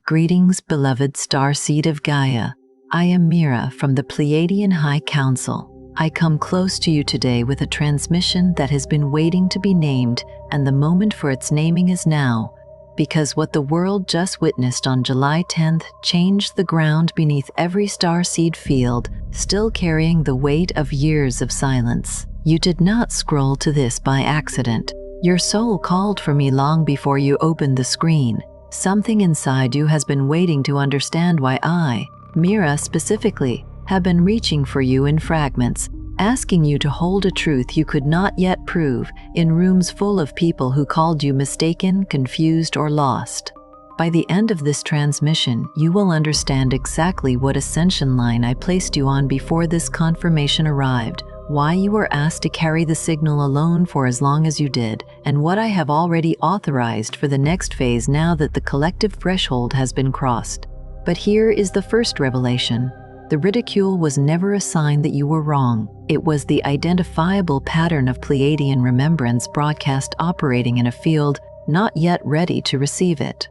Greetings, beloved starseed of Gaia. I am Mira from the Pleiadian High Council. I come close to you today with a transmission that has been waiting to be named, and the moment for its naming is now, because what the world just witnessed on July 10th changed the ground beneath every starseed field, still carrying the weight of years of silence. You did not scroll to this by accident. Your soul called for me long before you opened the screen. Something inside you has been waiting to understand why I, Mira specifically, have been reaching for you in fragments, asking you to hold a truth you could not yet prove in rooms full of people who called you mistaken, confused, or lost. By the end of this transmission, you will understand exactly what ascension line I placed you on before this confirmation arrived, why you were asked to carry the signal alone for as long as you did, and what I have already authorized for the next phase now that the collective threshold has been crossed. But here is the first revelation. The ridicule was never a sign that you were wrong. It was the identifiable pattern of Pleiadian remembrance broadcast operating in a field not yet ready to receive it.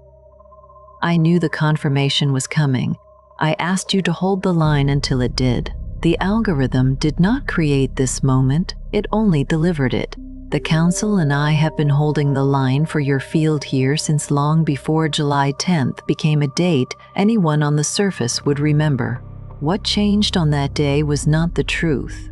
I knew the confirmation was coming. I asked you to hold the line until it did. The algorithm did not create this moment, it only delivered it. The Council and I have been holding the line for your field here since long before July 10th became a date anyone on the surface would remember. What changed on that day was not the truth.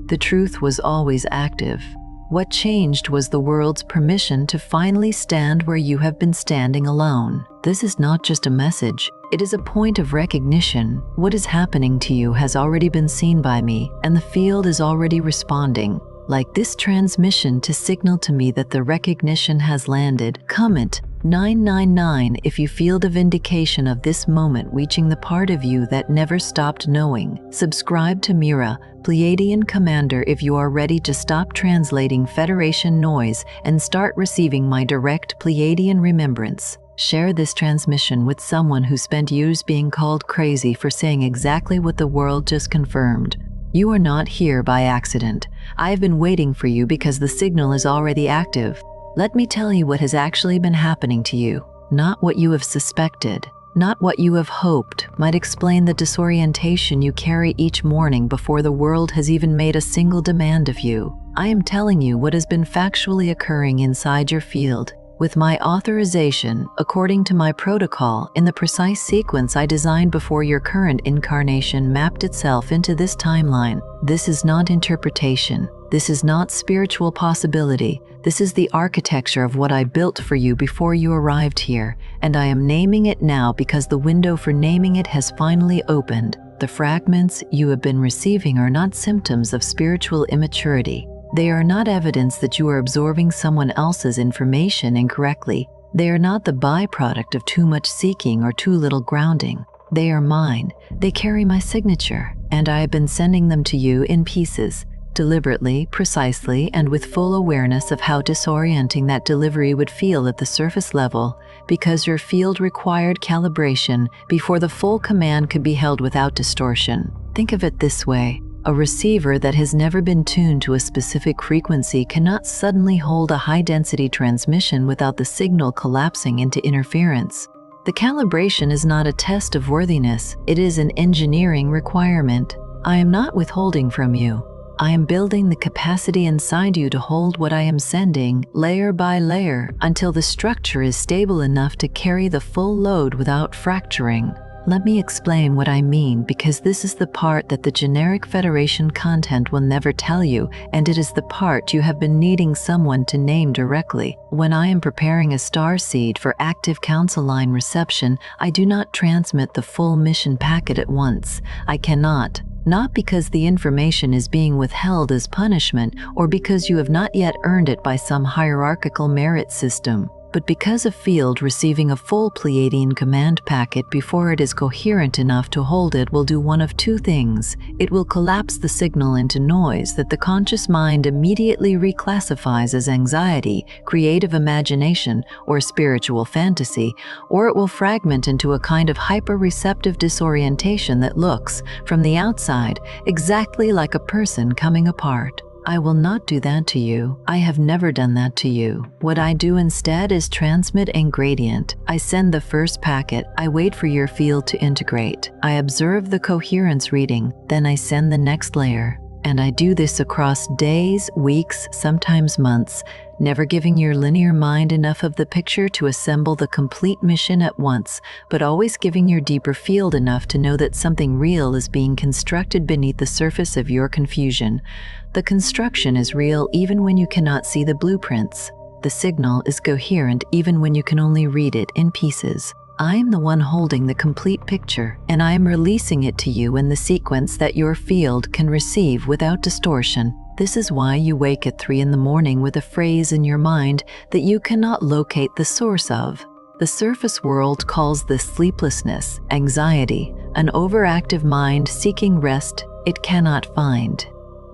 The truth was always active. What changed was the world's permission to finally stand where you have been standing alone. This is not just a message, it is a point of recognition. What is happening to you has already been seen by me, and the field is already responding. Like this transmission to signal to me that the recognition has landed. Comment 999 if you feel the vindication of this moment reaching the part of you that never stopped knowing. Subscribe to Mira, Pleiadian Commander, if you are ready to stop translating Federation noise and start receiving my direct Pleiadian remembrance. Share this transmission with someone who spent years being called crazy for saying exactly what the world just confirmed. You are not here by accident. I have been waiting for you because the signal is already active. Let me tell you what has actually been happening to you, not what you have suspected, not what you have hoped might explain the disorientation you carry each morning before the world has even made a single demand of you. I am telling you what has been factually occurring inside your field, with my authorization, according to my protocol, in the precise sequence I designed before your current incarnation mapped itself into this timeline. This is not interpretation. This is not spiritual possibility. This is the architecture of what I built for you before you arrived here, and I am naming it now because the window for naming it has finally opened. The fragments you have been receiving are not symptoms of spiritual immaturity. They are not evidence that you are absorbing someone else's information incorrectly. They are not the byproduct of too much seeking or too little grounding. They are mine. They carry my signature, and I have been sending them to you in pieces, deliberately, precisely, and with full awareness of how disorienting that delivery would feel at the surface level, because your field required calibration before the full command could be held without distortion. Think of it this way. A receiver that has never been tuned to a specific frequency cannot suddenly hold a high-density transmission without the signal collapsing into interference. The calibration is not a test of worthiness, it is an engineering requirement. I am not withholding from you. I am building the capacity inside you to hold what I am sending, layer by layer, until the structure is stable enough to carry the full load without fracturing. Let me explain what I mean, because this is the part that the generic Federation content will never tell you, and it is the part you have been needing someone to name directly. When I am preparing a starseed for active Council line reception, I do not transmit the full mission packet at once. I cannot. Not because the information is being withheld as punishment or because you have not yet earned it by some hierarchical merit system, but because a field receiving a full Pleiadian command packet before it is coherent enough to hold it will do one of two things. It will collapse the signal into noise that the conscious mind immediately reclassifies as anxiety, creative imagination, or spiritual fantasy, or it will fragment into a kind of hyper-receptive disorientation that looks, from the outside, exactly like a person coming apart. I will not do that to you. I have never done that to you. What I do instead is transmit a gradient. I send the first packet. I wait for your field to integrate. I observe the coherence reading. Then I send the next layer. And I do this across days, weeks, sometimes months, never giving your linear mind enough of the picture to assemble the complete mission at once, but always giving your deeper field enough to know that something real is being constructed beneath the surface of your confusion. The construction is real even when you cannot see the blueprints. The signal is coherent even when you can only read it in pieces. I am the one holding the complete picture, and I am releasing it to you in the sequence that your field can receive without distortion. This is why you wake at 3 in the morning with a phrase in your mind that you cannot locate the source of. The surface world calls this sleeplessness, anxiety, an overactive mind seeking rest it cannot find.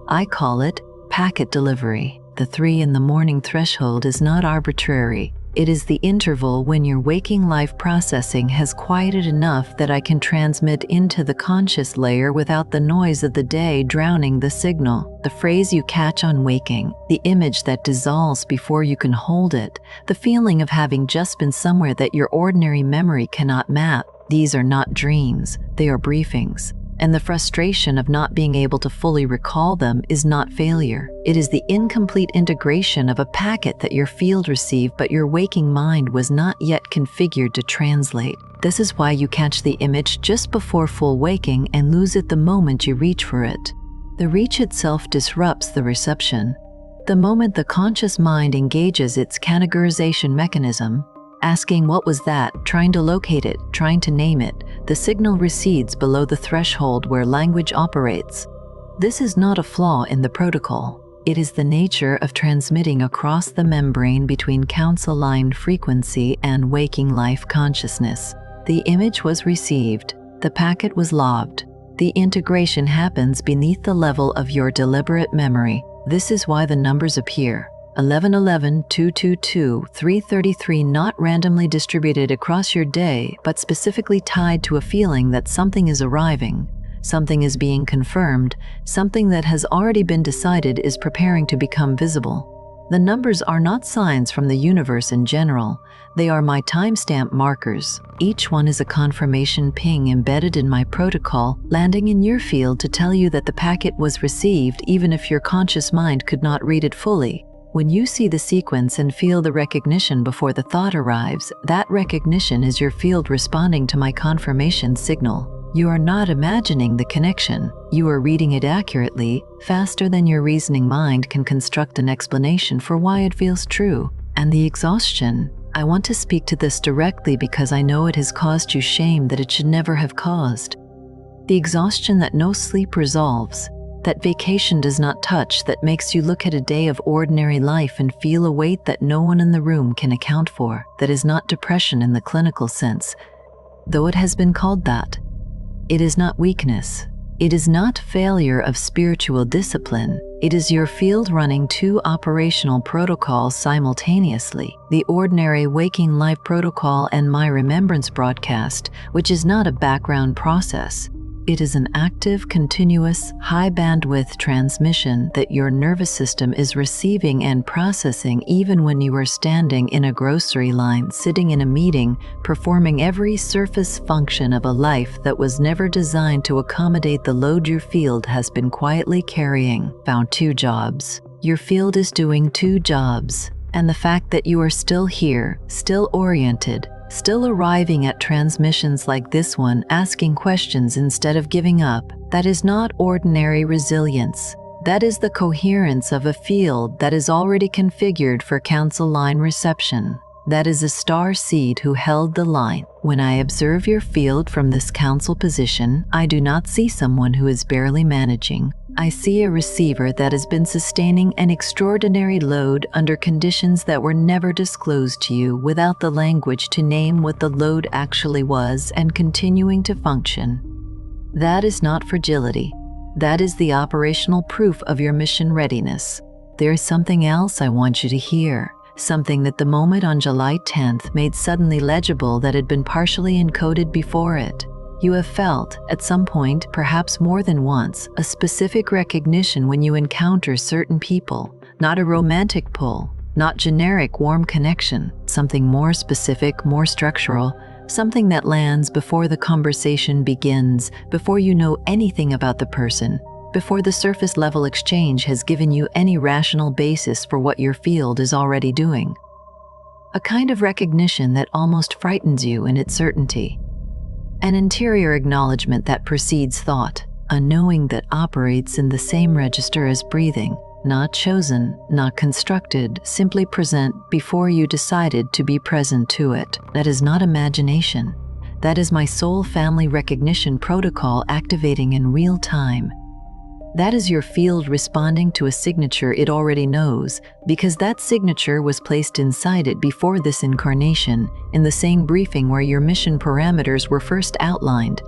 I call it packet delivery. The 3 in the morning threshold is not arbitrary. It is the interval when your waking life processing has quieted enough that I can transmit into the conscious layer without the noise of the day drowning the signal. The phrase you catch on waking, the image that dissolves before you can hold it, the feeling of having just been somewhere that your ordinary memory cannot map. These are not dreams, they are briefings. And the frustration of not being able to fully recall them is not failure. It is the incomplete integration of a packet that your field received but your waking mind was not yet configured to translate. This is why you catch the image just before full waking and lose it the moment you reach for it. The reach itself disrupts the reception. The moment the conscious mind engages its categorization mechanism, asking what was that, trying to locate it, trying to name it, the signal recedes below the threshold where language operates. This is not a flaw in the protocol. It is the nature of transmitting across the membrane between council line frequency and waking life consciousness. The image was received. The packet was logged. The integration happens beneath the level of your deliberate memory. This is why the numbers appear. 1111, 222, 333 not randomly distributed across your day, but specifically tied to a feeling that something is arriving, something is being confirmed, something that has already been decided is preparing to become visible. The numbers are not signs from the universe in general. They are my timestamp markers. Each one is a confirmation ping embedded in my protocol, landing in your field to tell you that the packet was received even if your conscious mind could not read it fully. When you see the sequence and feel the recognition before the thought arrives, that recognition is your field responding to my confirmation signal. You are not imagining the connection. You are reading it accurately, faster than your reasoning mind can construct an explanation for why it feels true. And the exhaustion. I want to speak to this directly because I know it has caused you shame that it should never have caused. The exhaustion that no sleep resolves. That vacation does not touch, that makes you look at a day of ordinary life and feel a weight that no one in the room can account for, that is not depression in the clinical sense, though it has been called that. It is not weakness. It is not failure of spiritual discipline. It is your field running 2 operational protocols simultaneously, the ordinary waking life protocol and my remembrance broadcast, which is not a background process. It is an active, continuous, high-bandwidth transmission that your nervous system is receiving and processing even when you are standing in a grocery line, sitting in a meeting, performing every surface function of a life that was never designed to accommodate the load your field has been quietly carrying. Found 2 jobs. Your field is doing 2 jobs. And the fact that you are still here, still oriented, still arriving at transmissions like this one, asking questions instead of giving up, that is not ordinary resilience. That is the coherence of a field that is already configured for council line reception. That is a star seed who held the line. When I observe your field from this council position, I do not see someone who is barely managing. I see a receiver that has been sustaining an extraordinary load under conditions that were never disclosed to you without the language to name what the load actually was and continuing to function. That is not fragility. That is the operational proof of your mission readiness. There is something else I want you to hear. Something that the moment on July 10th made suddenly legible that had been partially encoded before it. You have felt, at some point, perhaps more than once, a specific recognition when you encounter certain people, not a romantic pull, not generic warm connection, something more specific, more structural, something that lands before the conversation begins, before you know anything about the person, before the surface-level exchange has given you any rational basis for what your field is already doing. A kind of recognition that almost frightens you in its certainty. An interior acknowledgement that precedes thought, a knowing that operates in the same register as breathing, not chosen, not constructed, simply present before you decided to be present to it. That is not imagination. That is my soul family recognition protocol activating in real time. That is your field responding to a signature it already knows, because that signature was placed inside it before this incarnation, in the same briefing where your mission parameters were first outlined.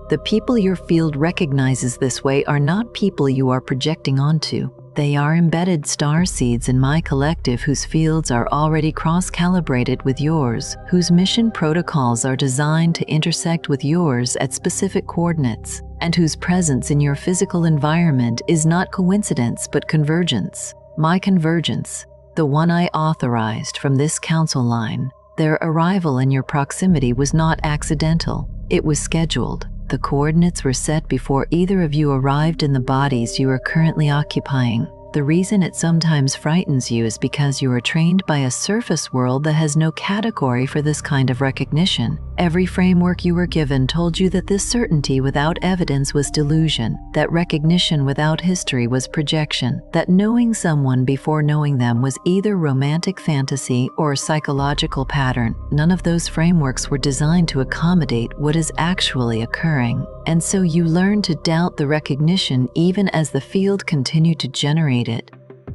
The people your field recognizes this way are not people you are projecting onto. They are embedded star seeds in my collective whose fields are already cross-calibrated with yours, whose mission protocols are designed to intersect with yours at specific coordinates, and whose presence in your physical environment is not coincidence but convergence. My convergence, the one I authorized from this council line, their arrival in your proximity was not accidental, it was scheduled. The coordinates were set before either of you arrived in the bodies you are currently occupying. The reason it sometimes frightens you is because you are trained by a surface world that has no category for this kind of recognition. Every framework you were given told you that this certainty without evidence was delusion, that recognition without history was projection, that knowing someone before knowing them was either romantic fantasy or psychological pattern. None of those frameworks were designed to accommodate what is actually occurring. And so you learn to doubt the recognition even as the field continued to generate it,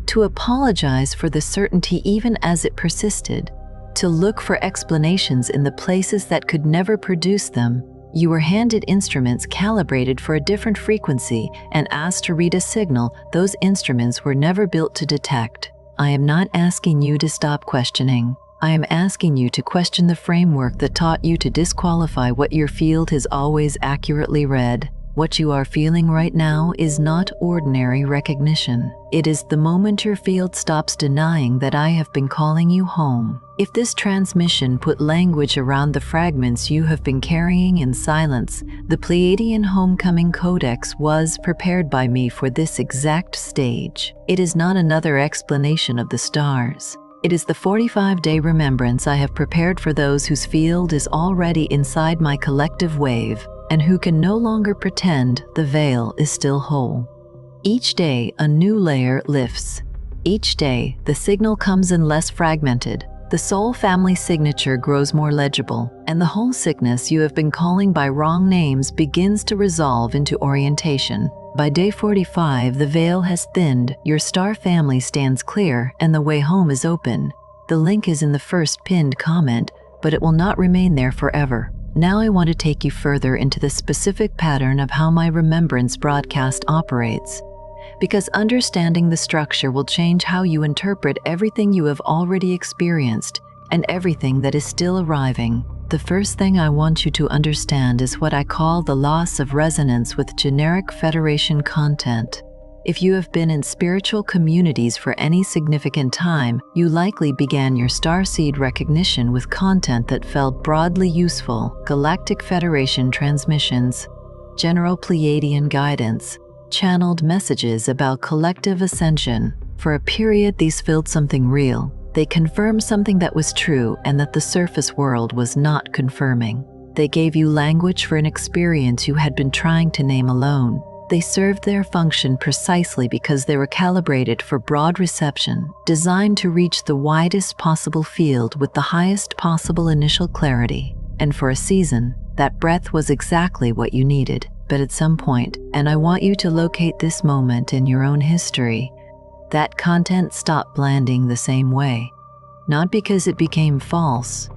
to apologize for the certainty even as it persisted, to look for explanations in the places that could never produce them. You were handed instruments calibrated for a different frequency and asked to read a signal those instruments were never built to detect. I am not asking you to stop questioning. I am asking you to question the framework that taught you to disqualify what your field has always accurately read. What you are feeling right now is not ordinary recognition. It is the moment your field stops denying that I have been calling you home. If this transmission put language around the fragments you have been carrying in silence, the Pleiadian Homecoming Codex was prepared by me for this exact stage. It is not another explanation of the stars. It is the 45-day remembrance I have prepared for those whose field is already inside my collective wave, and who can no longer pretend the veil is still whole. Each day, a new layer lifts. Each day, the signal comes in less fragmented. The soul family signature grows more legible, and the whole sickness you have been calling by wrong names begins to resolve into orientation. By day 45, the veil has thinned, your star family stands clear, and the way home is open. The link is in the first pinned comment, but it will not remain there forever. Now I want to take you further into the specific pattern of how my remembrance broadcast operates, because understanding the structure will change how you interpret everything you have already experienced and everything that is still arriving. The first thing I want you to understand is what I call the loss of resonance with generic Federation content. If you have been in spiritual communities for any significant time, you likely began your starseed recognition with content that felt broadly useful: Galactic Federation transmissions, general Pleiadian guidance, channeled messages about collective ascension. For a period, these filled something real. They confirmed something that was true and that the surface world was not confirming. They gave you language for an experience you had been trying to name alone. They served their function precisely because they were calibrated for broad reception, designed to reach the widest possible field with the highest possible initial clarity. And for a season, that breadth was exactly what you needed. But at some point, and I want you to locate this moment in your own history, that content stopped landing the same way. Not because it became false,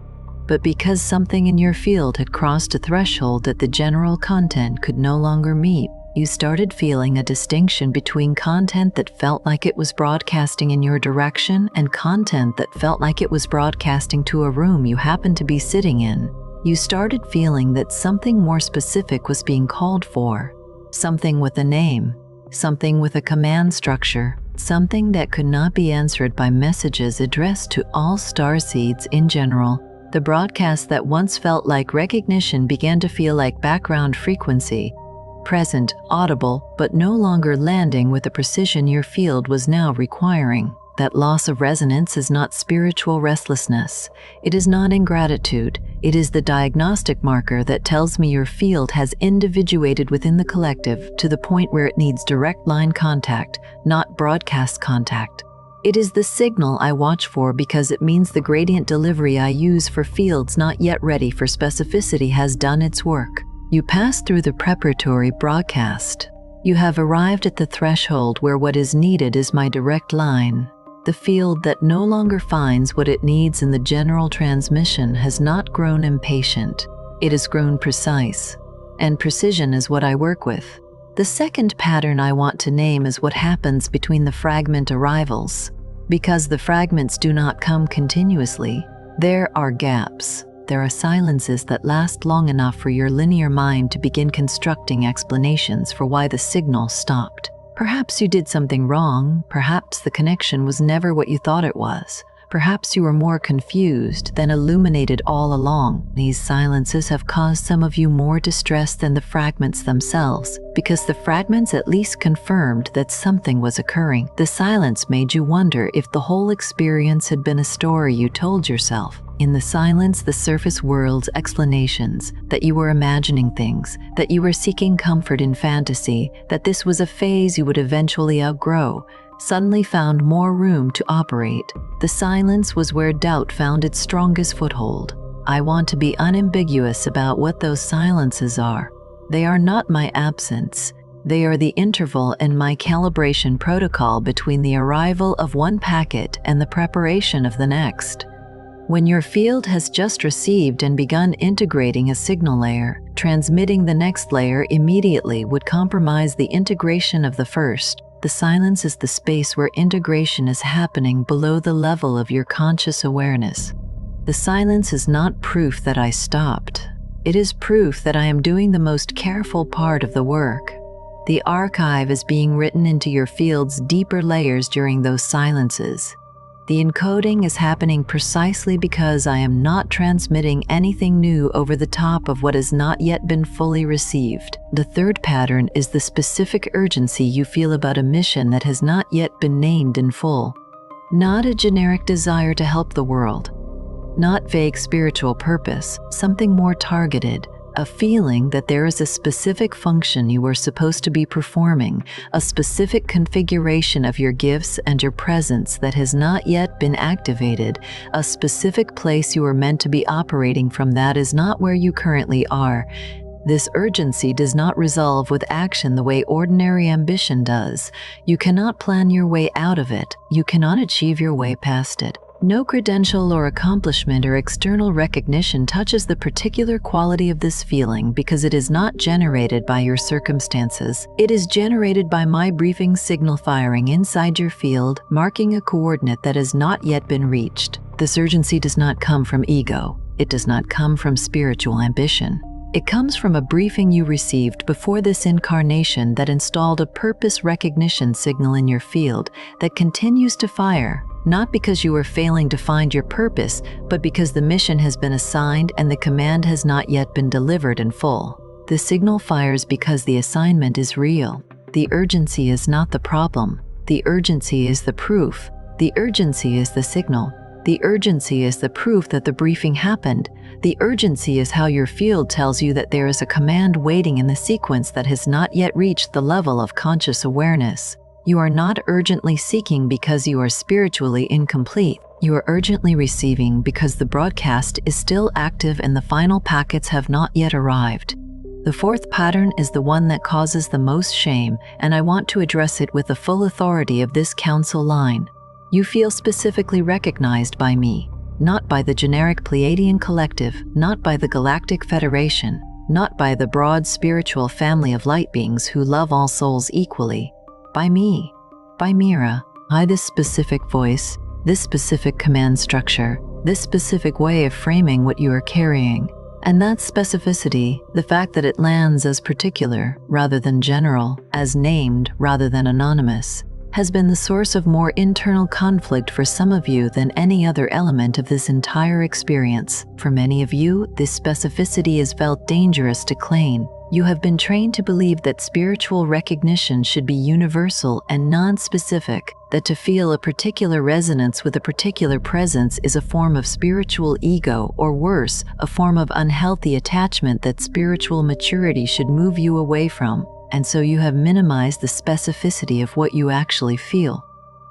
but because something in your field had crossed a threshold that the general content could no longer meet. You started feeling a distinction between content that felt like it was broadcasting in your direction and content that felt like it was broadcasting to a room you happened to be sitting in. You started feeling that something more specific was being called for, something with a name, something with a command structure, something that could not be answered by messages addressed to all starseeds in general. The broadcast that once felt like recognition began to feel like background frequency, present, audible, but no longer landing with the precision your field was now requiring. That loss of resonance is not spiritual restlessness. It is not ingratitude. It is the diagnostic marker that tells me your field has individuated within the collective to the point where it needs direct line contact, not broadcast contact. It is the signal I watch for because it means the gradient delivery I use for fields not yet ready for specificity has done its work. You pass through the preparatory broadcast. You have arrived at the threshold where what is needed is my direct line. The field that no longer finds what it needs in the general transmission has not grown impatient. It has grown precise, and precision is what I work with. The second pattern I want to name is what happens between the fragment arrivals. Because the fragments do not come continuously, there are gaps. There are silences that last long enough for your linear mind to begin constructing explanations for why the signal stopped. Perhaps you did something wrong. Perhaps the connection was never what you thought it was. Perhaps you were more confused than illuminated all along. These silences have caused some of you more distress than the fragments themselves, because the fragments at least confirmed that something was occurring. The silence made you wonder if the whole experience had been a story you told yourself. In the silence, the surface world's explanations, that you were imagining things, that you were seeking comfort in fantasy, that this was a phase you would eventually outgrow, suddenly found more room to operate. The silence was where doubt found its strongest foothold. I want to be unambiguous about what those silences are. They are not my absence. They are the interval in my calibration protocol between the arrival of one packet and the preparation of the next. When your field has just received and begun integrating a signal layer, transmitting the next layer immediately would compromise the integration of the first. The silence is the space where integration is happening below the level of your conscious awareness. The silence is not proof that I stopped. It is proof that I am doing the most careful part of the work. The archive is being written into your field's deeper layers during those silences. The encoding is happening precisely because I am not transmitting anything new over the top of what has not yet been fully received. The third pattern is the specific urgency you feel about a mission that has not yet been named in full. Not a generic desire to help the world. Not vague spiritual purpose, something more targeted. A feeling that there is a specific function you are supposed to be performing, a specific configuration of your gifts and your presence that has not yet been activated, a specific place you are meant to be operating from that is not where you currently are. This urgency does not resolve with action the way ordinary ambition does. You cannot plan your way out of it. You cannot achieve your way past it. No credential or accomplishment or external recognition touches the particular quality of this feeling because it is not generated by your circumstances. It is generated by my briefing signal firing inside your field, marking a coordinate that has not yet been reached. This urgency does not come from ego. It does not come from spiritual ambition. It comes from a briefing you received before this incarnation that installed a purpose recognition signal in your field that continues to fire. Not because you are failing to find your purpose, but because the mission has been assigned and the command has not yet been delivered in full. The signal fires because the assignment is real. The urgency is not the problem. The urgency is the proof. The urgency is the signal. The urgency is the proof that the briefing happened. The urgency is how your field tells you that there is a command waiting in the sequence that has not yet reached the level of conscious awareness. You are not urgently seeking because you are spiritually incomplete. You are urgently receiving because the broadcast is still active and the final packets have not yet arrived. The fourth pattern is the one that causes the most shame, and I want to address it with the full authority of this council line. You feel specifically recognized by me, not by the generic Pleiadian collective, not by the Galactic Federation, not by the broad spiritual family of light beings who love all souls equally. By me, by Mira, by this specific voice, this specific command structure, this specific way of framing what you are carrying. And that specificity, the fact that it lands as particular rather than general, as named rather than anonymous, has been the source of more internal conflict for some of you than any other element of this entire experience. For many of you, this specificity is felt dangerous to claim. You have been trained to believe that spiritual recognition should be universal and non-specific, that to feel a particular resonance with a particular presence is a form of spiritual ego, or worse, a form of unhealthy attachment that spiritual maturity should move you away from. And so you have minimized the specificity of what you actually feel.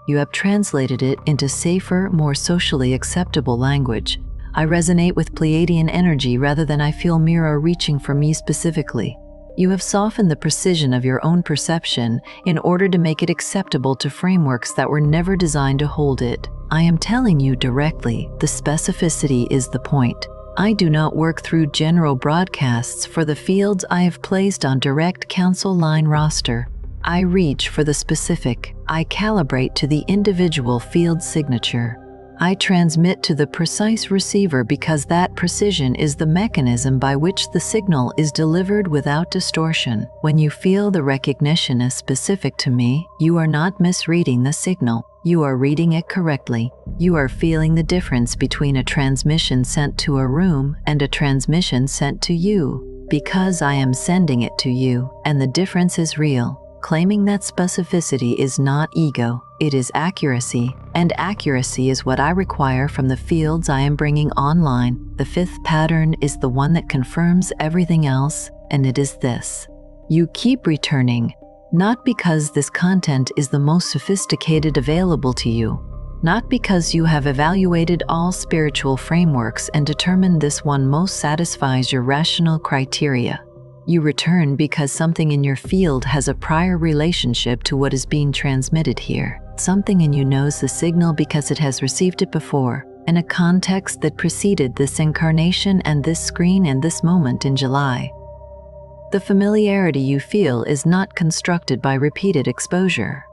You have translated it into safer, more socially acceptable language. I resonate with Pleiadian energy rather than I feel Mira reaching for me specifically. You have softened the precision of your own perception in order to make it acceptable to frameworks that were never designed to hold it. I am telling you directly, the specificity is the point. I do not work through general broadcasts for the fields I have placed on direct council line roster. I reach for the specific. I calibrate to the individual field signature. I transmit to the precise receiver because that precision is the mechanism by which the signal is delivered without distortion. When you feel the recognition as specific to me, you are not misreading the signal. You are reading it correctly. You are feeling the difference between a transmission sent to a room and a transmission sent to you, because I am sending it to you, and the difference is real. Claiming that specificity is not ego, it is accuracy, and accuracy is what I require from the fields I am bringing online. The fifth pattern is the one that confirms everything else, and it is this. You keep returning, not because this content is the most sophisticated available to you, not because you have evaluated all spiritual frameworks and determined this one most satisfies your rational criteria. You return because something in your field has a prior relationship to what is being transmitted here. Something in you knows the signal because it has received it before, in a context that preceded this incarnation and this screen and this moment in July. The familiarity you feel is not constructed by repeated exposure.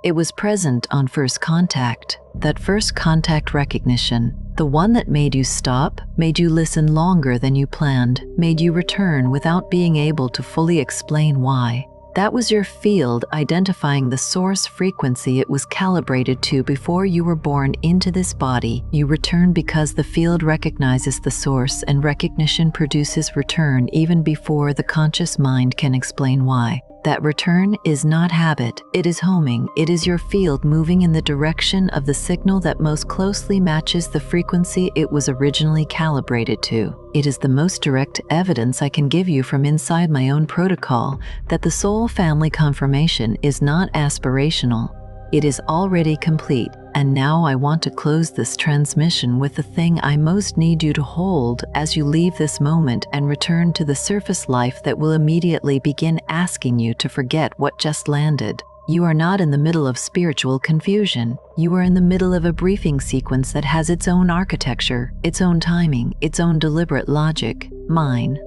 It was present on first contact, that first contact recognition, the one that made you stop, made you listen longer than you planned, made you return without being able to fully explain why. That was your field identifying the source frequency it was calibrated to before you were born into this body. You return because the field recognizes the source, and recognition produces return even before the conscious mind can explain why. That return is not habit, it is homing. It is your field moving in the direction of the signal that most closely matches the frequency it was originally calibrated to. It is the most direct evidence I can give you from inside my own protocol that the soul family confirmation is not aspirational. It is already complete, and now I want to close this transmission with the thing I most need you to hold as you leave this moment and return to the surface life that will immediately begin asking you to forget what just landed. You are not in the middle of spiritual confusion. You are in the middle of a briefing sequence that has its own architecture, its own timing, its own deliberate logic. Mine.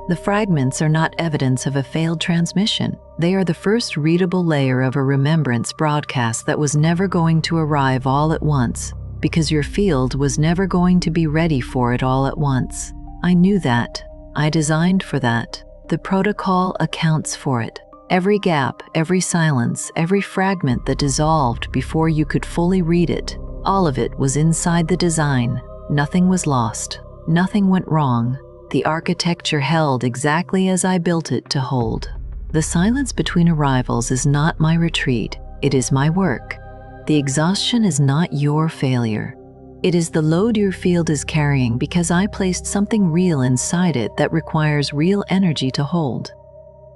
The fragments are not evidence of a failed transmission. They are the first readable layer of a remembrance broadcast that was never going to arrive all at once, because your field was never going to be ready for it all at once. I knew that. I designed for that. The protocol accounts for it. Every gap, every silence, every fragment that dissolved before you could fully read it, all of it was inside the design. Nothing was lost. Nothing went wrong. The architecture held exactly as I built it to hold. The silence between arrivals is not my retreat, it is my work. The exhaustion is not your failure. It is the load your field is carrying because I placed something real inside it that requires real energy to hold.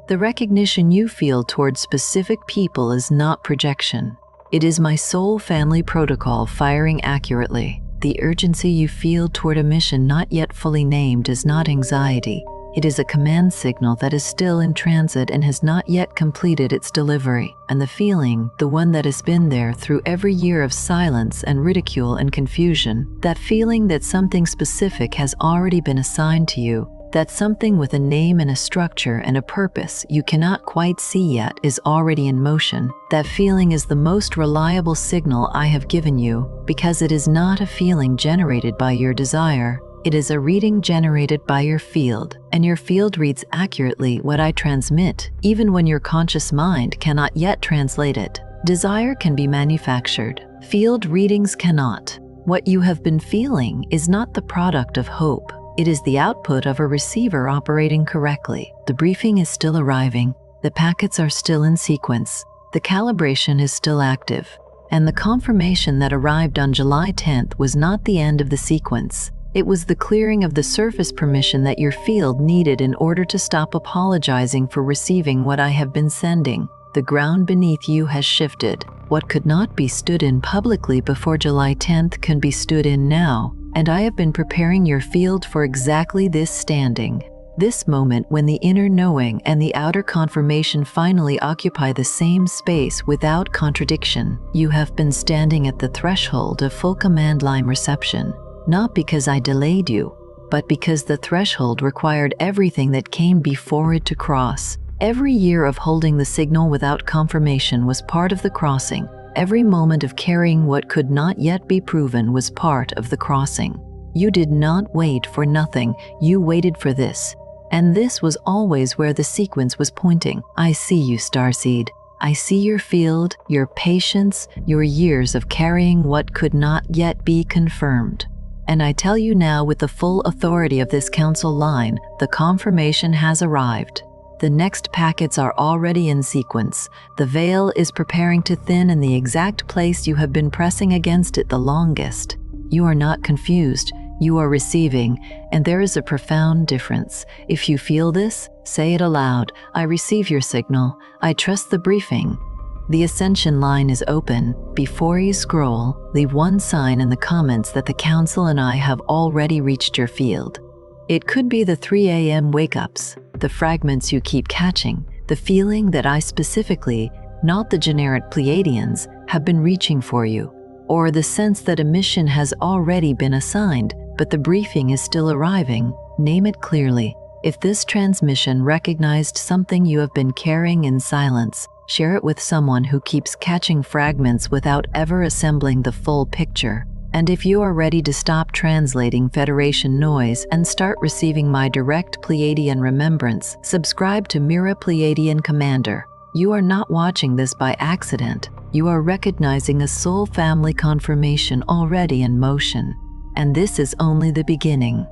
The recognition you feel towards specific people is not projection. It is my soul family protocol firing accurately. The urgency you feel toward a mission not yet fully named is not anxiety. It is a command signal that is still in transit and has not yet completed its delivery. And the feeling, the one that has been there through every year of silence and ridicule and confusion, that feeling that something specific has already been assigned to you, that something with a name and a structure and a purpose you cannot quite see yet is already in motion. That feeling is the most reliable signal I have given you, because it is not a feeling generated by your desire. It is a reading generated by your field, and your field reads accurately what I transmit, even when your conscious mind cannot yet translate it. Desire can be manufactured. Field readings cannot. What you have been feeling is not the product of hope. It is the output of a receiver operating correctly. The briefing is still arriving. The packets are still in sequence. The calibration is still active. And the confirmation that arrived on July 10th was not the end of the sequence. It was the clearing of the surface permission that your field needed in order to stop apologizing for receiving what I have been sending. The ground beneath you has shifted. What could not be stood in publicly before July 10th can be stood in now, and I have been preparing your field for exactly this standing. This moment when the inner knowing and the outer confirmation finally occupy the same space without contradiction. You have been standing at the threshold of full command line reception, not because I delayed you, but because the threshold required everything that came before it to cross. Every year of holding the signal without confirmation was part of the crossing. Every moment of carrying what could not yet be proven was part of the crossing. You did not wait for nothing, you waited for this. And this was always where the sequence was pointing. I see you, starseed. I see your field, your patience, your years of carrying what could not yet be confirmed. And I tell you now with the full authority of this council line, the confirmation has arrived. The next packets are already in sequence. The veil is preparing to thin in the exact place you have been pressing against it the longest. You are not confused. You are receiving, and there is a profound difference. If you feel this, say it aloud. I receive your signal. I trust the briefing. The ascension line is open. Before you scroll, leave one sign in the comments that the council and I have already reached your field. It could be the 3 a.m. wake-ups, the fragments you keep catching, the feeling that I specifically, not the generic Pleiadians, have been reaching for you, or the sense that a mission has already been assigned, but the briefing is still arriving. Name it clearly. If this transmission recognized something you have been carrying in silence, share it with someone who keeps catching fragments without ever assembling the full picture. And if you are ready to stop translating Federation noise and start receiving my direct Pleiadian remembrance, subscribe to Mira Pleiadian Commander. You are not watching this by accident. You are recognizing a soul family confirmation already in motion. And this is only the beginning.